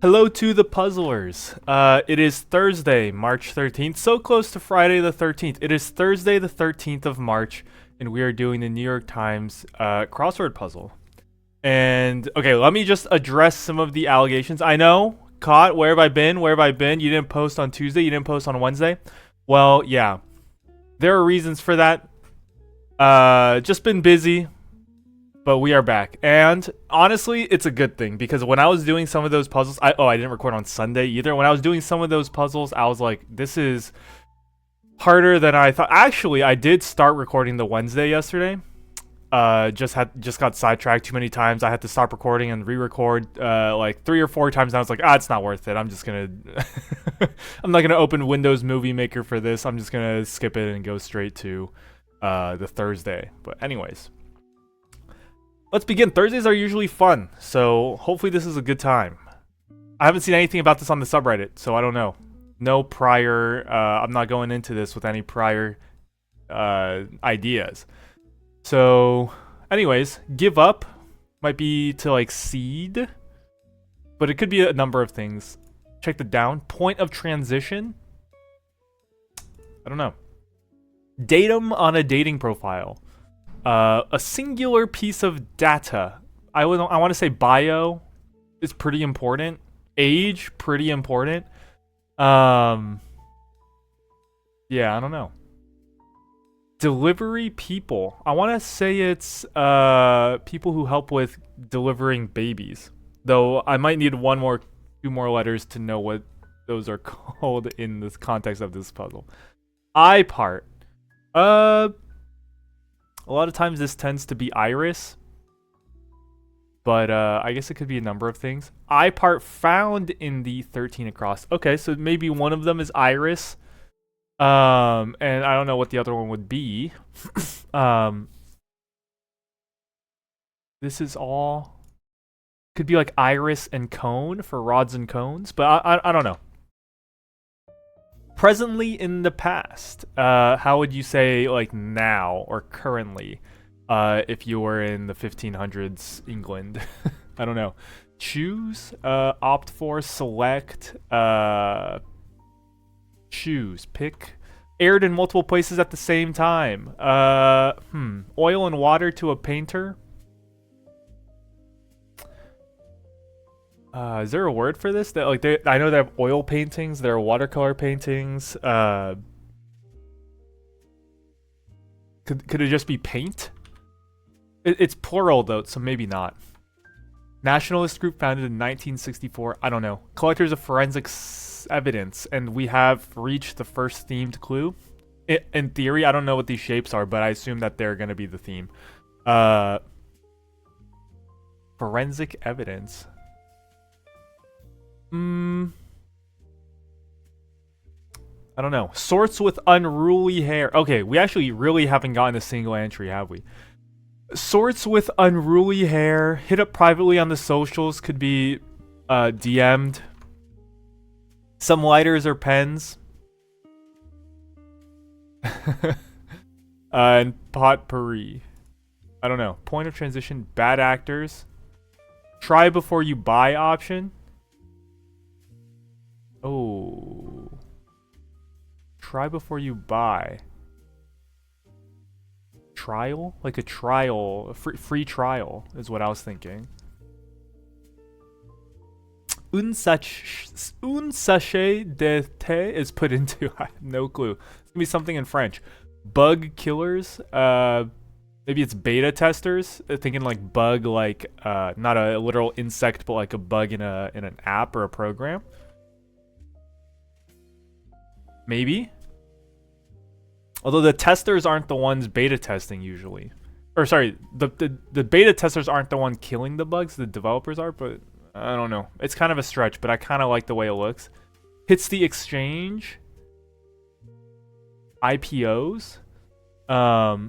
Hello to the puzzlers. It is Thursday, March 13th. So close to Friday the 13th. It is Thursday the 13th of March, and we are doing the New York Times crossword puzzle. And, okay, let me just address some of the allegations. I know, caught, where have I been? Where have I been? You didn't post on Tuesday, you didn't post on Wednesday. Well, yeah, there are reasons for that. Just been busy. But we are back, and honestly, it's a good thing because when I was doing some of those puzzles, I didn't record on Sunday either. When I was doing some of those puzzles, I was like, this is harder than I thought. Actually, I did start recording the Wednesday yesterday. Just got sidetracked too many times. I had to stop recording and re-record like 3 or 4 times. And I was like, it's not worth it. I'm just gonna, I'm not gonna open Windows Movie Maker for this. I'm just gonna skip it and go straight to the Thursday. But anyways. Let's begin. Thursdays are usually fun, so hopefully this is a good time. I haven't seen anything about this on the subreddit, so I don't know. No prior, I'm not going into this with any prior ideas. So, anyways, give up might be to like seed, but it could be a number of things. Check the down. Point of transition? I don't know. Datum on a dating profile. A singular piece of data. I want to say bio is pretty important. Age, pretty important. Yeah, I don't know. Delivery people. I want to say it's people who help with delivering babies. Though I might need 2 more letters to know what those are called in this context of this puzzle. I part. A lot of times this tends to be iris, but I guess it could be a number of things. I part found in the 13 across. Okay, so maybe one of them is iris, and I don't know what the other one would be. This is all could be like iris and cone for rods and cones, but I don't know. Presently in the past, how would you say like now or currently if you were in the 1500s England? I don't know. Choose, opt for, select, choose, pick. Aired in multiple places at the same time. Oil and water to a painter. Is there a word for this? That like I know they have oil paintings, there are watercolor paintings. Could it just be paint? It's plural though, so maybe not. Nationalist group founded in 1964. I don't know. Collectors of forensic evidence, and we have reached the first themed clue. In theory, I don't know what these shapes are, but I assume that they're gonna be the theme. Forensic evidence. I don't know. Sorts with unruly hair. Okay, we actually really haven't gotten a single entry, have we? Sorts with unruly hair. Hit up privately on the socials. Could be DM'd. Some lighters or pens. And potpourri. I don't know. Point of transition. Bad actors. Try before you buy option. Oh. Try before you buy. Trial? Like a trial. A free trial is what I was thinking. Un sachet de thé is put into. I have no clue. It's gonna be something in French. Bug killers. Maybe it's beta testers. Thinking like bug, like not a literal insect, but like a bug in an app or a program. Maybe. Although the testers aren't the ones beta testing usually. Or sorry, the beta testers aren't the one killing the bugs, the developers are, but I don't know. It's kind of a stretch, but I kind of like the way it looks. Hits the exchange. IPOs. I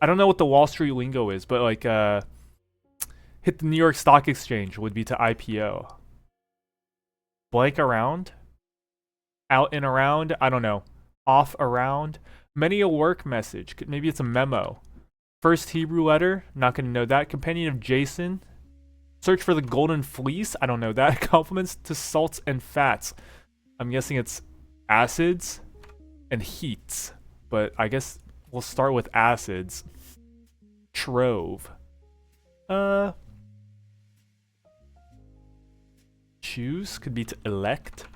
don't know what the Wall Street lingo is, but like hit the New York Stock Exchange would be to IPO. Blank around. Out and around, I don't know. Off around. Many a work message. Maybe it's a memo. First Hebrew letter, not going to know that. Companion of Jason. Search for the golden fleece. I don't know that. Compliments to salts and fats. I'm guessing it's acids and heats, but I guess we'll start with acids. Trove. Choose could be to elect.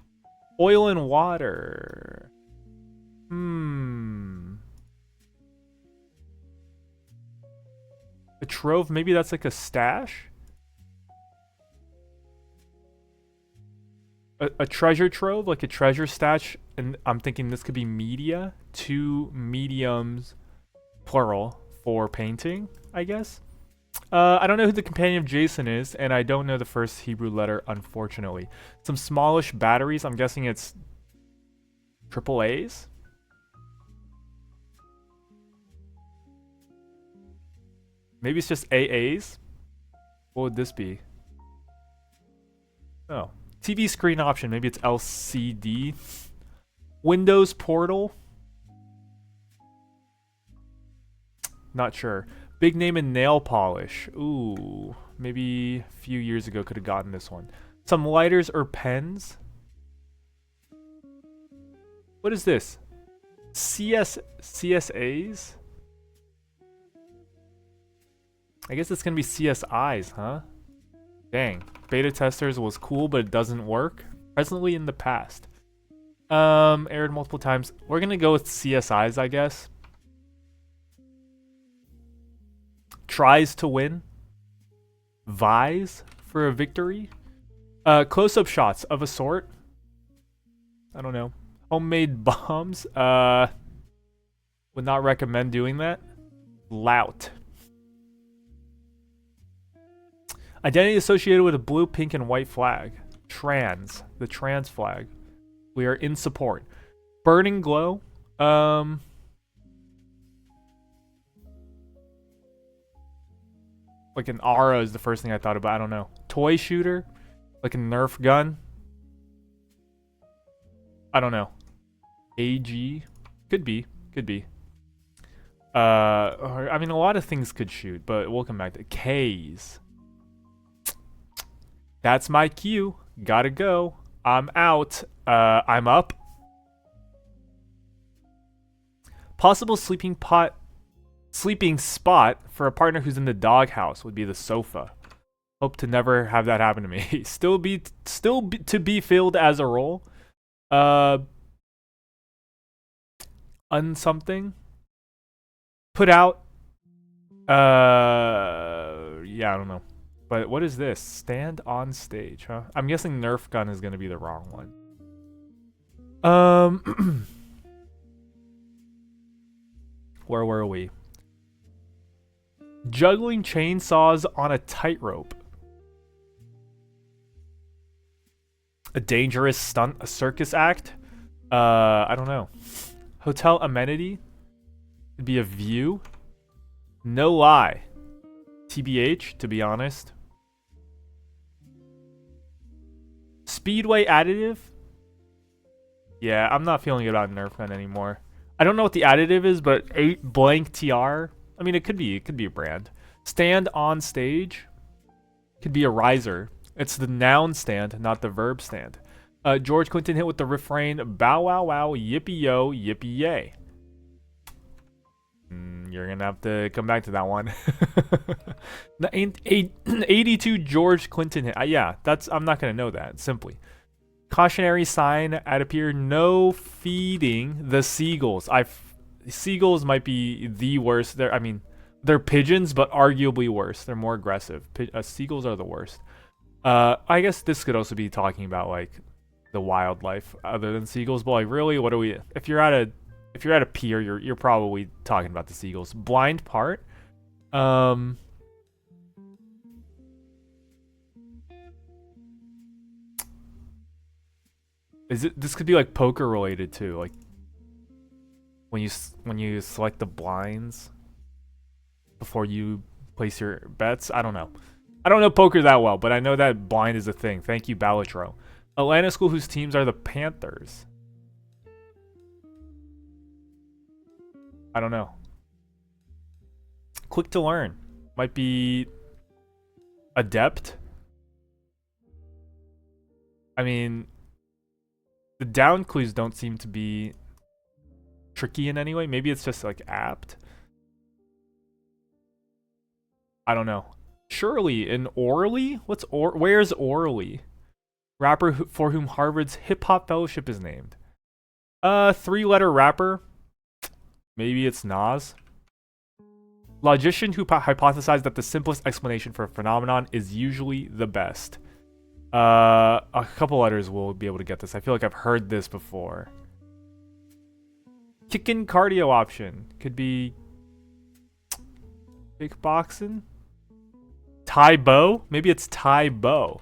Oil and water. A trove, maybe that's like a stash? A treasure trove, like a treasure stash, and I'm thinking this could be media. 2 mediums, plural, for painting, I guess. I don't know who the companion of Jason is, and I don't know the first Hebrew letter, unfortunately. Some smallish batteries, I'm guessing it's triple A's? Maybe it's just AAs? What would this be? Oh. TV screen option, maybe it's LCD. Windows portal? Not sure. Big name in nail polish. Ooh, maybe a few years ago could have gotten this one. Some lighters or pens? What is this? CSAs? I guess it's gonna be CSIs, huh? Dang. Beta testers was cool, but it doesn't work. Presently in the past. Aired multiple times. We're gonna go with CSIs, I guess. Tries to win. Vies for a victory. Close-up shots of a sort. I don't know. Homemade bombs. Would not recommend doing that. Lout. Identity associated with a blue, pink, and white flag. Trans. The trans flag. We are in support. Burning glow. Like an aura is the first thing I thought about. I don't know. Toy shooter? Like a Nerf gun? I don't know. AG? Could be. Could be. I mean, a lot of things could shoot, but we'll come back to K's. That's my cue. Gotta go. I'm out. I'm up. Possible sleeping spot for a partner who's in the doghouse would be the sofa. Hope to never have that happen to me. Still to be filled as a role. Unsomething. Put out. Yeah, I don't know. But what is this? Stand on stage, huh? I'm guessing Nerf gun is gonna be the wrong one. Where were we? Juggling chainsaws on a tightrope. A dangerous stunt, a circus act? I don't know. Hotel amenity? It'd be a view? No lie. TBH, to be honest. Speedway additive? Yeah, I'm not feeling good about Nerf gun anymore. I don't know what the additive is, but 8 blank TR. I mean, it could be a brand. Stand on stage. Could be a riser. It's the noun stand, not the verb stand. George Clinton hit with the refrain, bow wow wow, yippee yo, yippee yay. You're gonna have to come back to that one. The 82 George Clinton hit. Yeah, I'm not gonna know that, simply. Cautionary sign at appear, no feeding the seagulls. Seagulls might be the worst. They're pigeons, but arguably worse. They're more aggressive. Seagulls are the worst. I guess this could also be talking about like the wildlife other than seagulls. But like, really, what do we? If you're at a pier, you're probably talking about the seagulls. Blind part. This could be like poker related too, like when you select the blinds before you place your bets. I don't know poker that well, but I know that blind is a thing. Thank you, Balitro. Atlanta school whose teams are the Panthers. I don't know. Quick to learn. Might be adept. I mean, the down clues don't seem to be tricky in any way. Maybe it's just like apt. I don't know. Surely in Orally? Where's Orally? Rapper for whom Harvard's Hip Hop Fellowship is named. 3-letter rapper. Maybe it's Nas. Logician who hypothesized that the simplest explanation for a phenomenon is usually the best. A couple letters will be able to get this. I feel like I've heard this before. Kickin' cardio option. Could be kickboxing? Taibo? Maybe it's Taibo.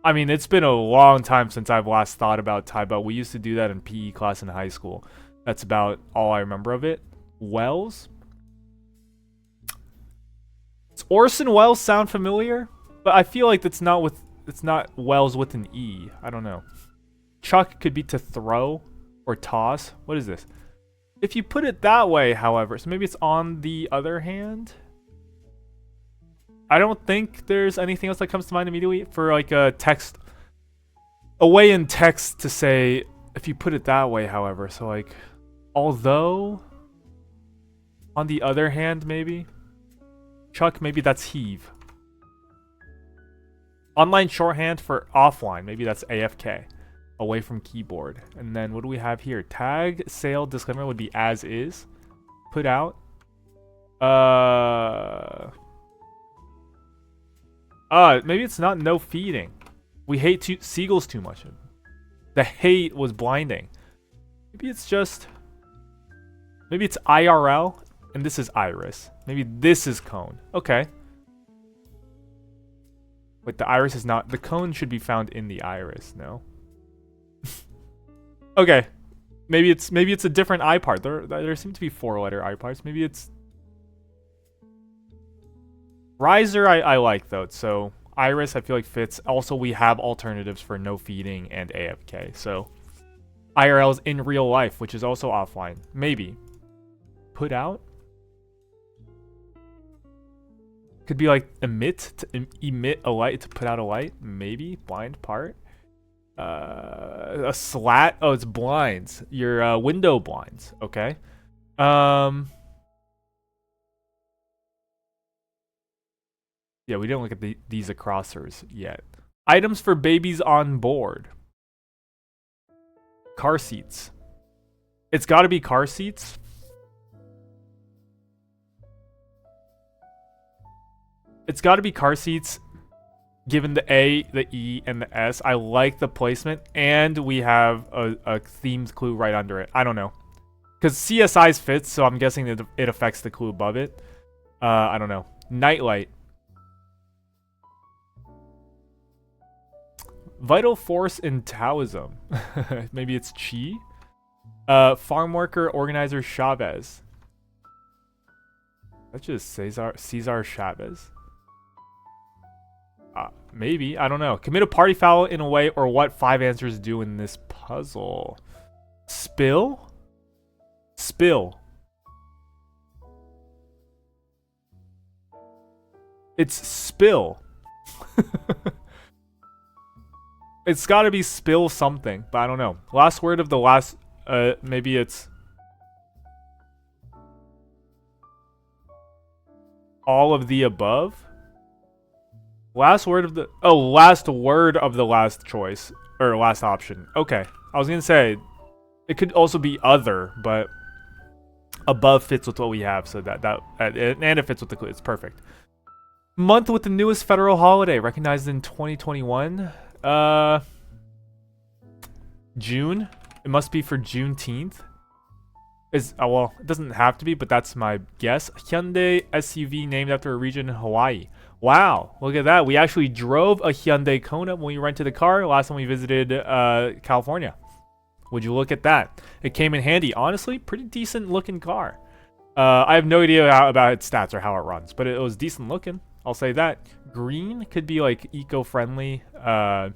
I mean, it's been a long time since I've last thought about Taibo. We used to do that in PE class in high school. That's about all I remember of it. Wells? Does Orson Welles sound familiar? But I feel like it's not Wells with an E. I don't know. Chuck could be to throw or toss. What is this? If you put it that way, however, so maybe it's on the other hand. I don't think there's anything else that comes to mind immediately for like a text, a way in text to say if you put it that way, however. So like, although, on the other hand, maybe. Chuck, maybe that's heave. Online shorthand for offline, maybe that's AFK. Away from keyboard. And then what do we have here? Tag, sale, disclaimer would be as is. Put out. Maybe it's not no feeding. We hate seagulls too much. The hate was blinding. Maybe it's just... Maybe it's IRL, and this is iris. Maybe this is cone. Okay. Wait, the iris is not... The cone should be found in the iris, no? Okay. Maybe it's a different I part. There seem to be 4-letter I parts. Maybe it's... Riser I like though, so iris I feel like fits. Also, we have alternatives for no feeding and AFK, so IRL is in real life, which is also offline. Maybe. Put out? Could be like emit, to emit a light, to put out a light. Maybe. Blind part. A slat? Oh, it's blinds. Your window blinds. Okay. Yeah, we didn't look at these acrossers yet. Items for babies on board. Car seats. It's got to be car seats. It's got to be car seats, given the A, the E, and the S. I like the placement, and we have a themed clue right under it. I don't know. Because CSI's fits, so I'm guessing that it affects the clue above it. I don't know. Nightlight. Vital force in Taoism. Maybe it's Chi. Farm worker, organizer, Chavez. That's just Cesar Chavez. Maybe. I don't know. Commit a party foul in a way, or what 5 answers do in this puzzle. Spill? Spill. It's spill. It's gotta be spill something, but I don't know. Last word of the last, maybe it's... all of the above? Last word of the... oh, last word of the last choice. Or last option. Okay. I was gonna say, it could also be other, but... above fits with what we have, so and it fits with the clue. It's perfect. Month with the newest federal holiday, recognized in 2021. June. It must be for Juneteenth. Well, it doesn't have to be, but that's my guess. Hyundai SUV named after a region in Hawaii. Wow, look at that. We actually drove a Hyundai Kona when we rented a car last time we visited California. Would you look at that? It came in handy. Honestly, pretty decent looking car. I have no idea about its stats or how it runs, but it was decent looking. I'll say that. Green could be like eco-friendly, but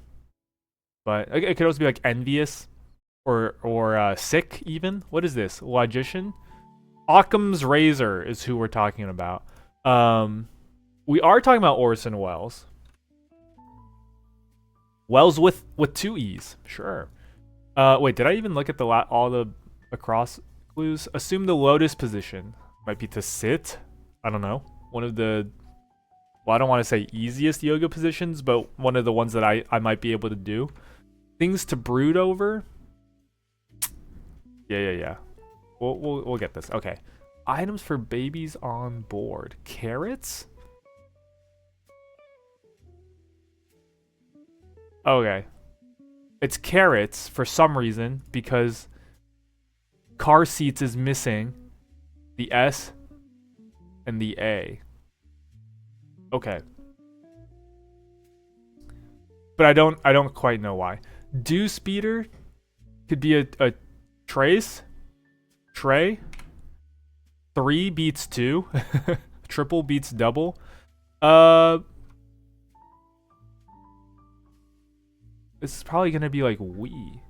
it could also be like envious or sick even. What is this? Logician? Occam's razor is who we're talking about. We are talking about Orson Welles. Wells with two E's. Sure. Wait, did I even look at all the across clues? Assume the lotus position might be to sit. I don't know. One of the, well, I don't want to say easiest yoga positions, but one of the ones that I might be able to do. Things to brood over. Yeah. We'll get this. Okay. Items for babies on board. Carrots? Okay. It's carrots for some reason because car seats is missing the S and the A. Okay. But I don't quite know why. Dew speeder could be a trace. Tray. 3 beats 2. Triple beats double. This is probably gonna be like we,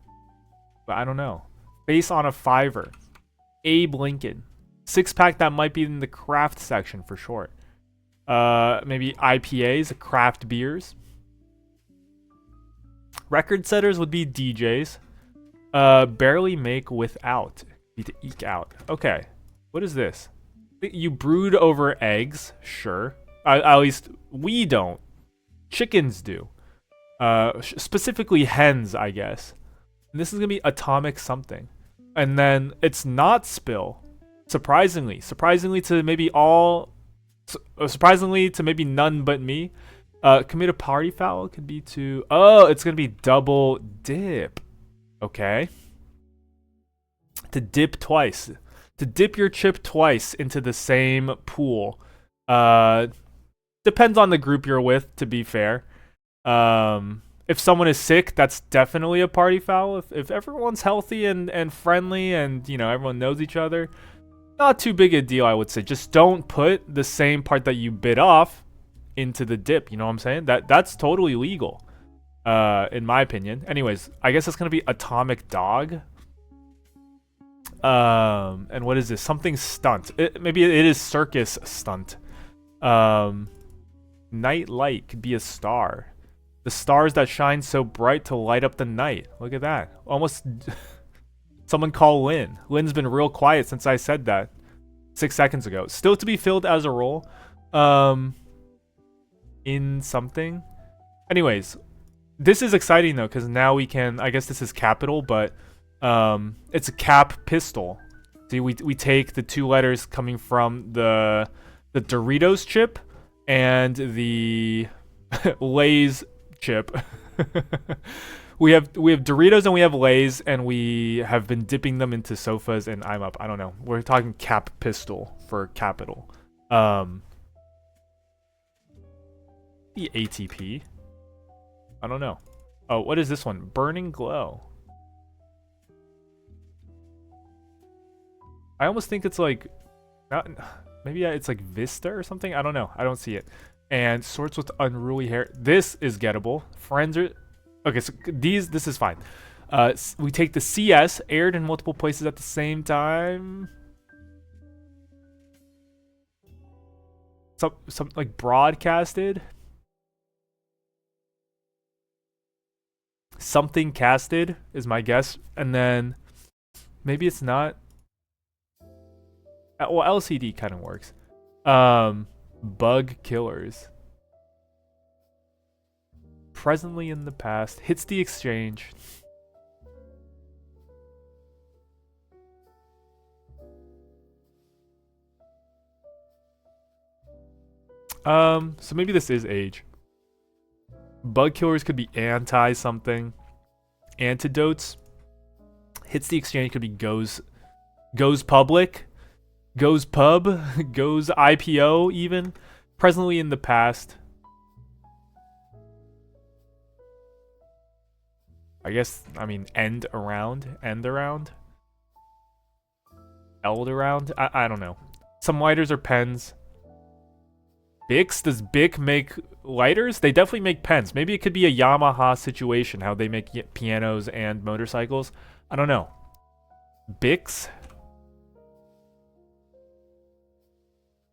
but I don't know. Face on a fiver. Abe Lincoln. 6-pack that might be in the craft section for short. Maybe IPAs, craft beers. Record setters would be DJs. Barely make without. Be to eke out. Okay. What is this? You brood over eggs. Sure. At least we don't. Chickens do. Specifically hens, I guess. And this is gonna be atomic something. And then it's not spill. Surprisingly to maybe none but me. Commit a party foul could be to, oh, it's gonna be double dip. Okay. To dip twice. To dip your chip twice into the same pool. Depends on the group you're with, to be fair. If someone is sick, that's definitely a party foul. If everyone's healthy and friendly and, you know, everyone knows each other, not too big a deal, I would say. Just don't put the same part that you bit off into the dip, you know what I'm saying? That's totally legal, in my opinion. Anyways, I guess it's gonna be atomic dog. And what is this? Something stunt. Maybe it is circus stunt. Night light could be a star. The stars that shine so bright to light up the night. Look at that. Almost. Someone call Lynn. Lynn's been real quiet since I said that 6 seconds ago. Still to be filled as a role. In something. Anyways, this is exciting though, because now we can. I guess this is capital, but it's a cap pistol. See, we take the 2 letters coming from the Doritos chip and the Lay's chip. we have Doritos and we have Lay's, and we have been dipping them into sofas and I'm up. I don't know. We're talking cap pistol for capital. The ATP. I don't know. Oh, what is this one? Burning glow. I almost think it's like, maybe it's like Vista or something. I don't know. I don't see it. And sorts with unruly hair. This is gettable. Friends are okay. So this is fine. We take the CS, aired in multiple places at the same time. Some like broadcasted. Something casted is my guess, and then maybe it's not. Well, LCD kind of works. Bug killers. Presently in the past. Hits the exchange. So maybe this is age. Bug killers could be anti something. Antidotes. Hits the exchange could be goes public. Goes pub, goes IPO even. Presently in the past. I guess, I mean, end around. Eld around? I don't know. Some lighters or pens. Bix? Does Bic make lighters? They definitely make pens. Maybe it could be a Yamaha situation, how they make pianos and motorcycles. I don't know. Bix?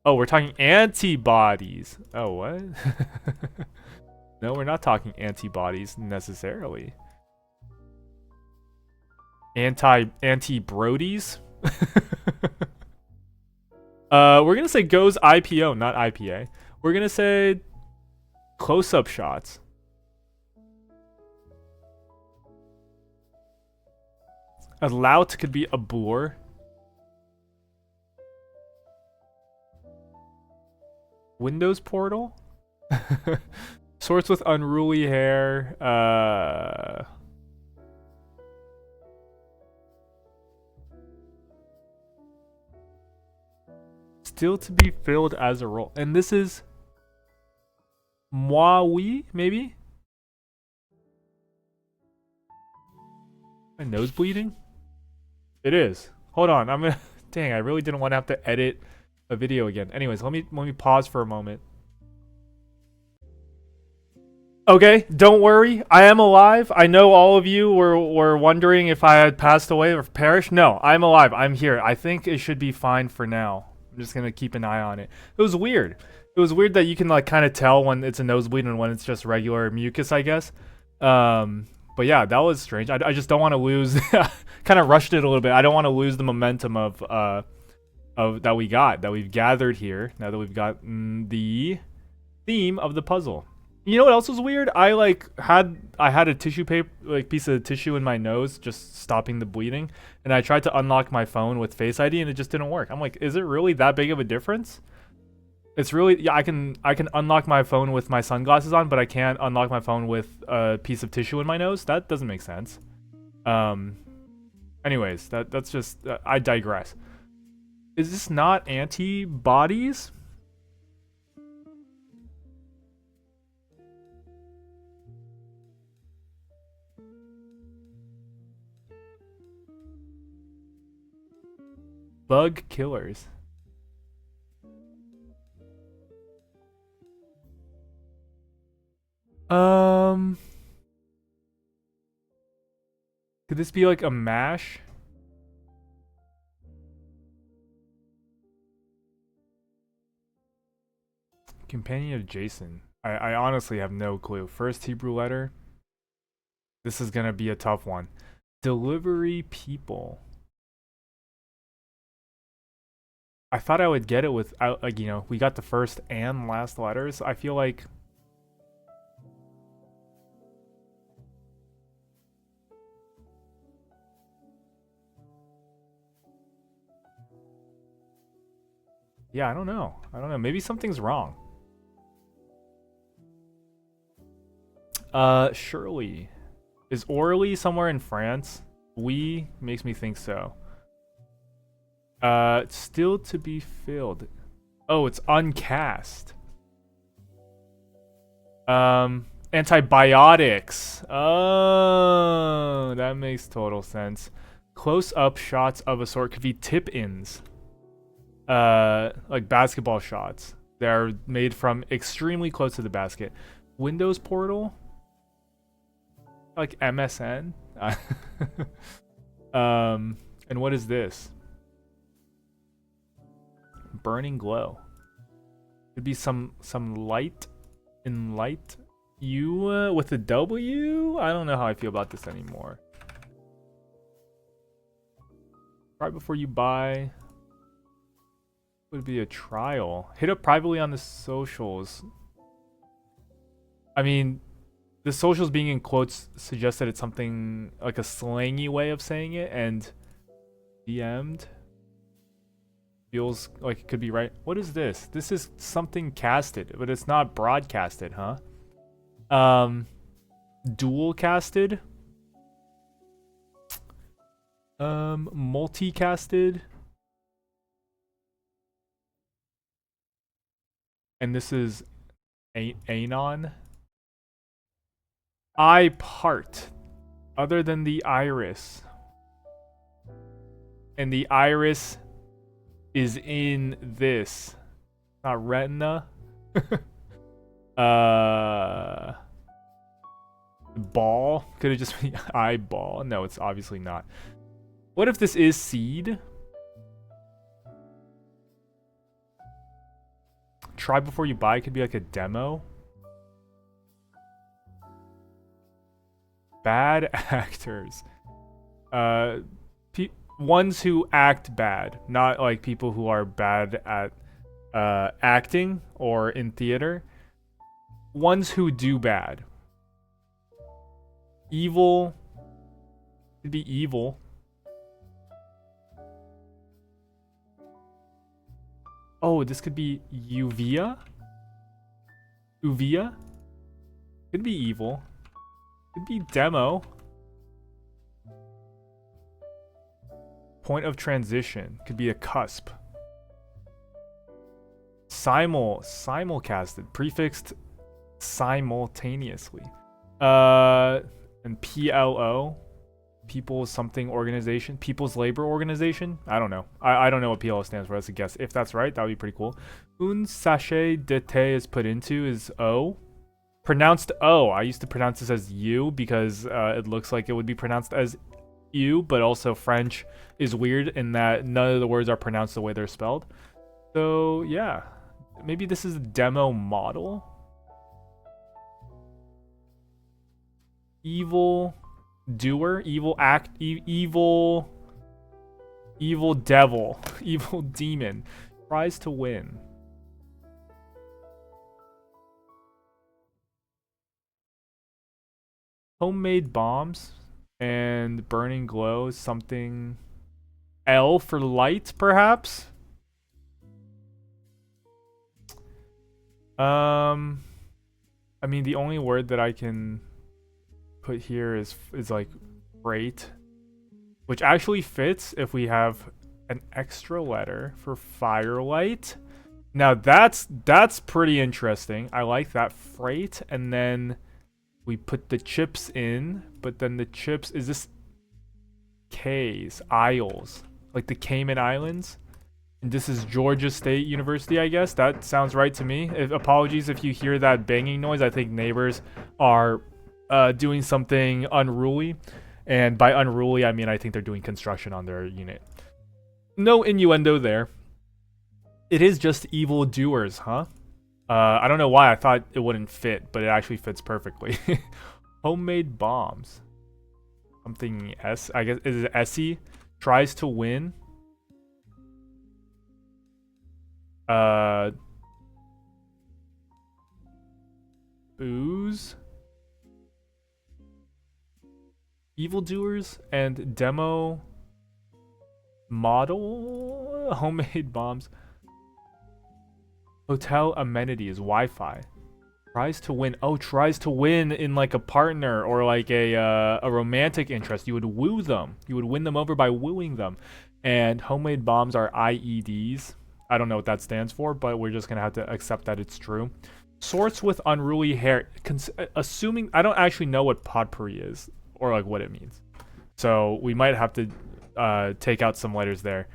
Oh, we're talking antibodies. Oh, what? No, we're not talking antibodies necessarily. Anti-Brodies? We're gonna say goes IPO, not IPA. We're gonna say close-up shots. A lout could be a boor. Windows portal? Sorts with unruly hair. Still to be filled as a role. And this is moi oui, maybe? My nose bleeding? It is. Hold on, I'm gonna dang, I really didn't want to have to edit a video again. Anyways, let me pause for a moment. Okay, don't worry. I am alive. I know all of you were wondering if I had passed away or perished. No, I'm alive. I'm here. I think it should be fine for now. I'm just gonna keep an eye on it. It was weird. It was weird that you can like kind of tell when it's a nosebleed and when it's just regular mucus, I guess. But yeah, that was strange. I just don't want to lose. Kind of rushed it a little bit. I don't want to lose the momentum of that we've gathered here. Now that we've got the theme of the puzzle. You know what else was weird? I had a tissue paper, like piece of tissue in my nose, just stopping the bleeding, and I tried to unlock my phone with Face ID, and it just didn't work. I'm like, is it really that big of a difference? It's really, yeah, I can unlock my phone with my sunglasses on, but I can't unlock my phone with a piece of tissue in my nose. That doesn't make sense. Anyways, that's just I digress. Is this not antibodies? Bug killers. Could this be like a mash? Companion of Jason. I honestly have no clue. First Hebrew letter. This is gonna be a tough one. Delivery people. I thought I would get it without, like, you know, we got the first and last letters. I feel like... Yeah, I don't know. Maybe something's wrong. Shirley. Is Orly somewhere in France? We makes me think so. Still to be filled. Oh, it's uncast. Antibiotics. Oh, that makes total sense. Close-up shots of a sort could be tip-ins. Like basketball shots. They're made from extremely close to the basket. Windows portal? Like MSN? And what is this? Burning glow. Could be some light in light. You with a W? I don't know how I feel about this anymore. Right before you buy. Would be a trial. Hit up privately on the socials. I mean, the socials being in quotes suggests that it's something like a slangy way of saying it, and DM'd feels like it could be right. What is this? This is something casted, but it's not broadcasted, huh? Dual casted. Multicasted. And this is anon. Eye part. Other than the iris. And the iris is in this. Not retina. Ball? Could it just be eyeball? No, it's obviously not. What if this is seed? Try before you buy could be like a demo. Bad actors. Ones who act bad, not like people who are bad at acting or in theater. Ones who do bad. Evil. Could be evil. Oh, this could be Uvia? Uvia? Could be evil. Could be demo. Point of transition. Could be a cusp. Simulcasted. Prefixed simultaneously. And PLO. People's something organization. People's Labor Organization? I don't know. I don't know what PLO stands for. That's a guess. If that's right, that would be pretty cool. Un sachet de thé is put into is O. Pronounced O. I used to pronounce this as U because it looks like it would be pronounced as U, but also French is weird in that none of the words are pronounced the way they're spelled. So, yeah. Maybe this is a demo model. Evil doer, evil act, evil devil, evil demon tries to win. Homemade bombs and burning glow, something L for light, perhaps. I mean, the only word that I can put here is like freight, which actually fits if we have an extra letter for firelight. Now that's pretty interesting. I like that, freight, and then we put the chips in, but then the chips is this K's, Isles, like the Cayman Islands. And this is Georgia State University, I guess. That sounds right to me. Apologies if you hear that banging noise. I think neighbors are doing something unruly. And by unruly, I mean I think they're doing construction on their unit. No innuendo there. It is just evil doers, huh? I don't know why I thought it wouldn't fit, but it actually fits perfectly. Homemade bombs. Something S, I guess. Is it Essie? Tries to win. Booze. Evildoers and demo model. Homemade bombs. Hotel amenities, Wi-Fi. Tries to win. Oh, tries to win in like a partner or like a romantic interest. You would woo them. You would win them over by wooing them. And homemade bombs are IEDs. I don't know what that stands for, but we're just gonna have to accept that it's true. Sorts with unruly hair. Assuming I don't actually know what potpourri is or like what it means, so we might have to take out some letters there.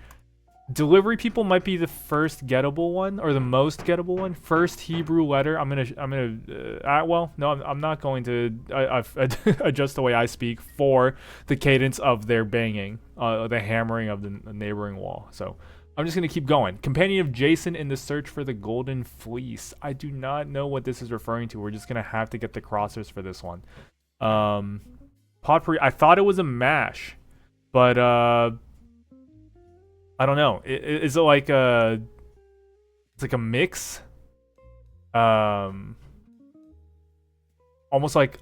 Delivery people might be the first gettable one or the most gettable one. First Hebrew letter. I'm not going to adjust the way I speak for the cadence of their banging, the hammering of the neighboring wall. So I'm just gonna keep going. Companion of Jason in the search for the golden fleece. I do not know what this is referring to. We're just gonna have to get the crossers for this one. Potpourri. I thought it was a mash, but I don't know. Is it like a? It's like a mix. Almost like.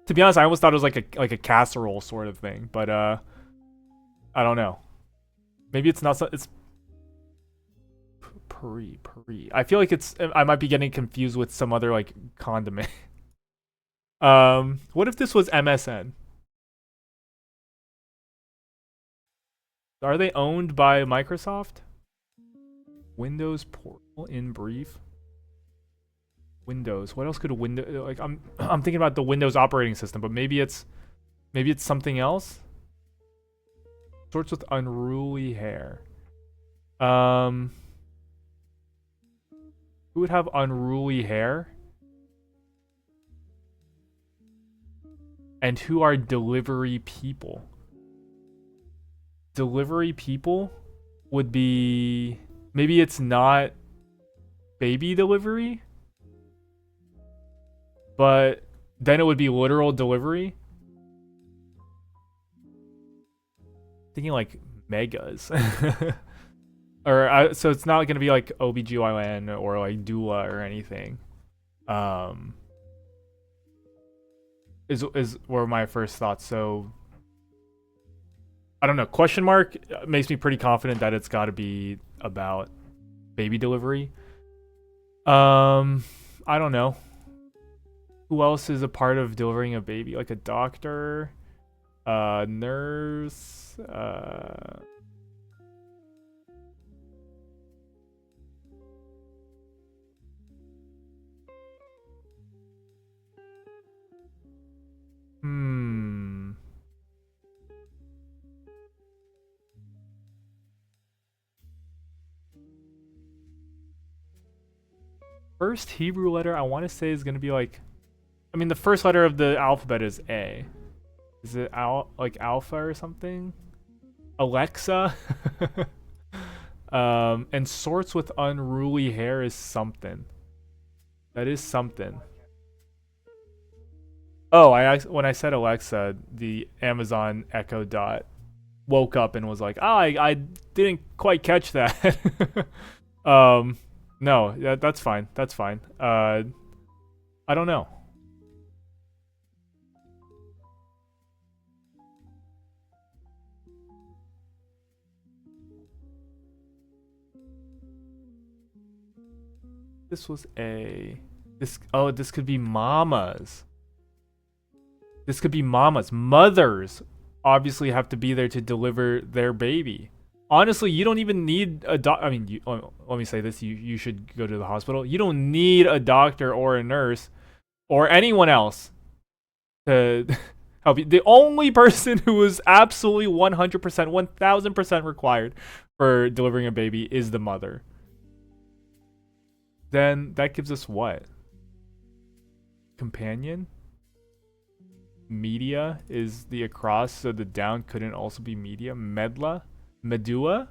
To be honest, I almost thought it was like a casserole sort of thing, but I don't know. Maybe it's not. It's puri. I feel like it's. I might be getting confused with some other like condiment. What if this was MSN? Are they owned by Microsoft? Windows Portal in brief. Windows. What else could a window like? I'm thinking about the Windows operating system, but maybe it's something else. Sorts with unruly hair. Who would have unruly hair? And who are delivery people? Delivery people would be, maybe it's not baby delivery, but then it would be literal delivery. Thinking like megas. Or so it's not gonna be like OBGYN or like doula or anything. Is were my first thoughts. So I don't know. Question mark makes me pretty confident that it's got to be about baby delivery. I don't know. Who else is a part of delivering a baby? Like a doctor, nurse, hmm. First Hebrew letter I want to say is gonna be like, I mean, the first letter of the alphabet is A. Is it like alpha or something? Alexa. And sorts with unruly hair is something. That is something. Oh, when I said Alexa, the Amazon Echo Dot woke up and was like, "Oh, I didn't quite catch that." No, yeah, that's fine. That's fine. I don't know. This was this could be mamas. This could be mamas. Mothers obviously have to be there to deliver their baby. Honestly, you don't even need a doc. I mean, let me say this: you should go to the hospital. You don't need a doctor or a nurse or anyone else to help you. The only person who is absolutely 100%, 1000% required for delivering a baby is the mother. Then that gives us what? Companion? Media is the across, so the down couldn't also be media. Medla? Medulla?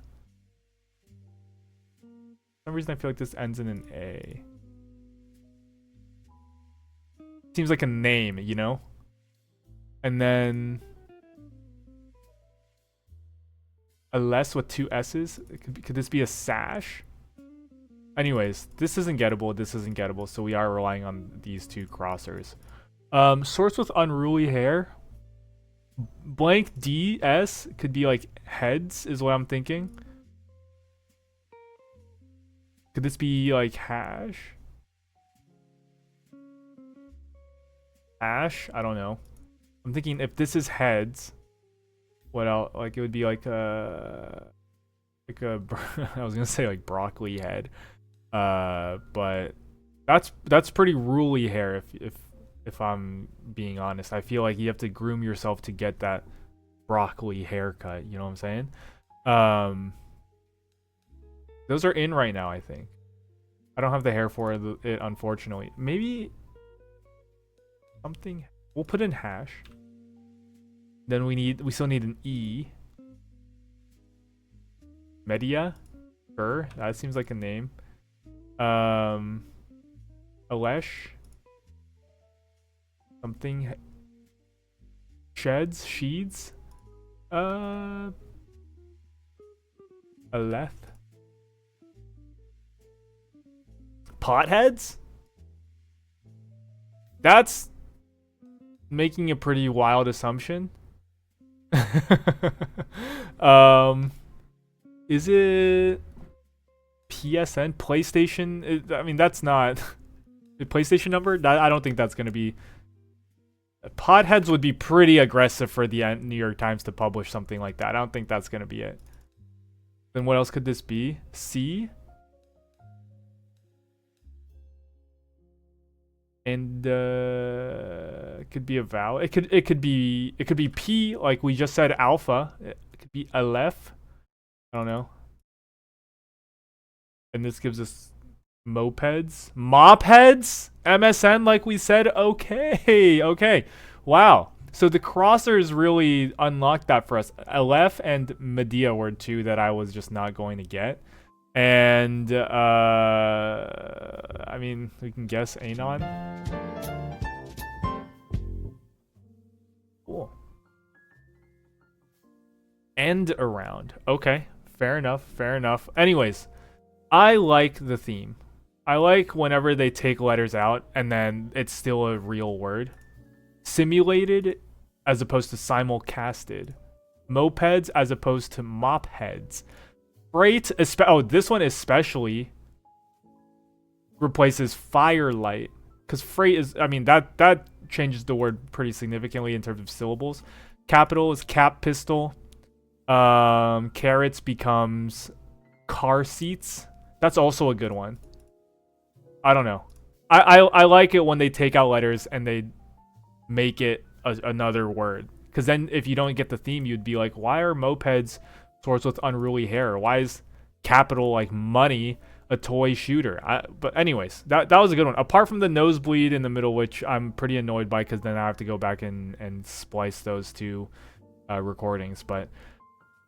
For some reason I feel like this ends in an A. Seems like a name, you know? And then a less with two S's? Could this be a sash? Anyways, this isn't gettable, this isn't gettable, so we are relying on these two crossers. Sorts with unruly hair. Blank DS could be like heads, is what I'm thinking. Could this be like hash? Hash? I don't know. I'm thinking if this is heads, what else? Like it would be like a I was gonna say like broccoli head. But that's pretty ruly hair if I'm being honest. I feel like you have to groom yourself to get that broccoli haircut, you know what I'm saying? Those are in right now, I think. I don't have the hair for it, unfortunately. Maybe something. We'll put in hash. Then we still need an E. Media? Sure, that seems like a name. Alesh? Something. Sheds? Sheeds? Aleth? Potheads? That's making a pretty wild assumption. Is it PSN? PlayStation? I mean, that's not the PlayStation number. I don't think that's gonna be. Potheads would be pretty aggressive for the New York Times to publish something like that. I don't think that's gonna be it. Then what else could this be? C? And it could be a vowel. It could be P, like we just said alpha. It could be Aleph. I don't know. And this gives us mopeds. Mopheads? MSN, like we said. Okay. Okay. Wow. So the crossers really unlocked that for us. Aleph and Medea were two that I was just not going to get. And I mean, we can guess Anon. Cool. end around. Okay, fair enough, fair enough. Anyways, I like the theme. I like whenever they take letters out and then it's still a real word. Simulated as opposed to simulcasted. Mopeds as opposed to mop heads. Freight, this one especially replaces firelight. Because freight is, I mean, that changes the word pretty significantly in terms of syllables. Capital is cap pistol. Carrots becomes car seats. That's also a good one. I don't know. I like it when they take out letters and they make it another word. Because then if you don't get the theme, you'd be like, why are mopeds swords with unruly hair? Why is capital like money a toy shooter? But anyways, that was a good one. Apart from the nosebleed in the middle, which I'm pretty annoyed by because then I have to go back and splice those two recordings. But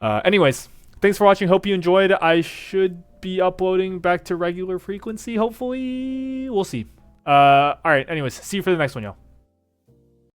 anyways, thanks for watching. Hope you enjoyed. I should be uploading back to regular frequency, hopefully. We'll see. All right, anyways, see you for the next one, y'all.